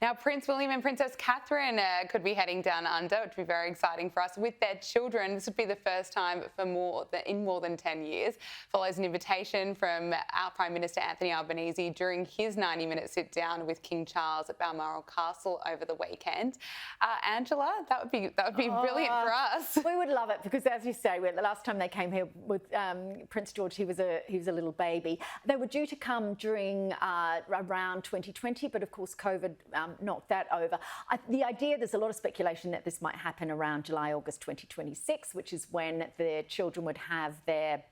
Now, Prince William and Princess Catherine could be heading down under, which would be very exciting for us, with their children. This would be the first time in more than 10 years. Follows an invitation from our Prime Minister Anthony Albanese during his 90-minute sit-down with King Charles at Balmoral Castle over the weekend. Angela, that would be brilliant for us. We would love it because, as you say, the last time they came here with Prince George, he was a little baby. They were due to come during around 2020, but of course COVID knocked that over. The idea, there's a lot of speculation that this might happen around July, August 2026, which is when the children would have their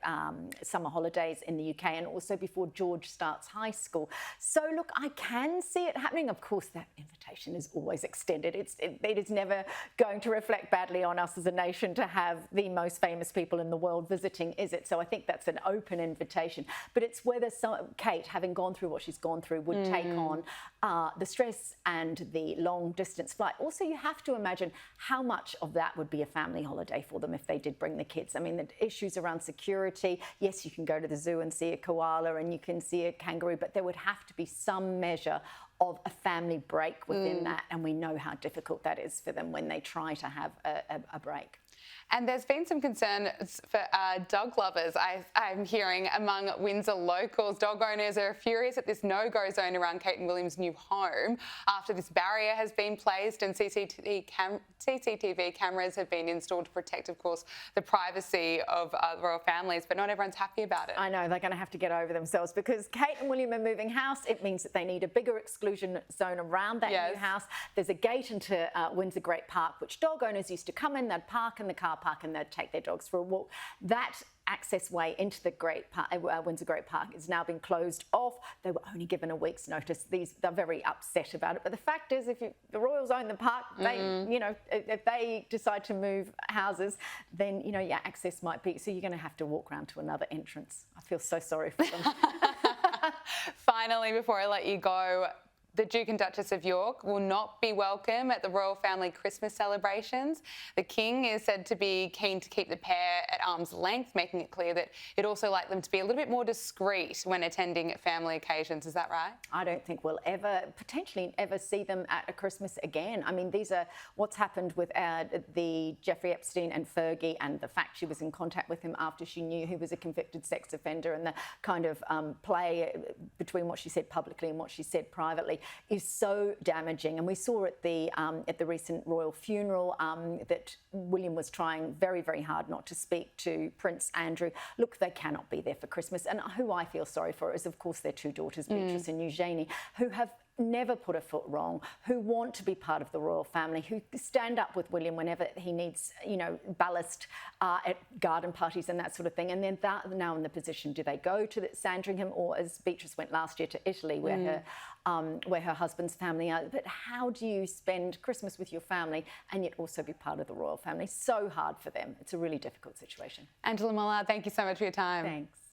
summer holidays in the UK and also before George starts high school. So look, I can see it happening. Of course, that invitation is always extended. It is never going to reflect badly on us as a nation to have the most famous people in the world visiting, is it? So I think that's an open invitation. But it's whether Kate, having gone through what she's gone through, would take on the stress and the long distance flight. Also, you have to imagine how much of that would be a family holiday for them if they did bring the kids. I mean, the issues around security, yes, you can go to the zoo and see a koala and you can see a kangaroo, but there would have to be some measure of a family break within that, and we know how difficult that is for them when they try to have a break. And there's been some concern for dog lovers, I'm hearing, among Windsor locals. Dog owners are furious at this no-go zone around Kate and William's new home after this barrier has been placed and CCTV cameras have been installed to protect, of course, the privacy of royal families, but not everyone's happy about it. I know, they're going to have to get over themselves because Kate and William are moving house. It means that they need a bigger exclusion zone around that new house. There's a gate into Windsor Great Park, which dog owners used to come in, they'd park in the car park and they'd take their dogs for a walk. That access way into the Windsor Great Park is now been closed off. They were only given a week's notice. They're very upset about it. But the fact is, if the Royals own the park, they, if they decide to move houses, then, your access might be, so you're going to have to walk around to another entrance. I feel so sorry for them. Finally, before I let you go, the Duke and Duchess of York will not be welcome at the royal family Christmas celebrations. The King is said to be keen to keep the pair at arm's length, making it clear that he'd also like them to be a little bit more discreet when attending family occasions. Is that right? I don't think we'll potentially ever see them at a Christmas again. I mean, these are what's happened with the Jeffrey Epstein and Fergie, and the fact she was in contact with him after she knew he was a convicted sex offender, and the kind of play between what she said publicly and what she said privately is so damaging. And we saw at the recent royal funeral that William was trying very, very hard not to speak to Prince Andrew. Look, they cannot be there for Christmas. And who I feel sorry for is, of course, their two daughters, Beatrice and Eugenie, who have never put a foot wrong, who want to be part of the royal family, who stand up with William whenever he needs, ballast at garden parties and that sort of thing. And then now in the position, do they go to Sandringham, or as Beatrice went last year to Italy, where her husband's family are? But how do you spend Christmas with your family and yet also be part of the royal family? So hard for them. It's a really difficult situation. Angela Mollard, thank you so much for your time. Thanks.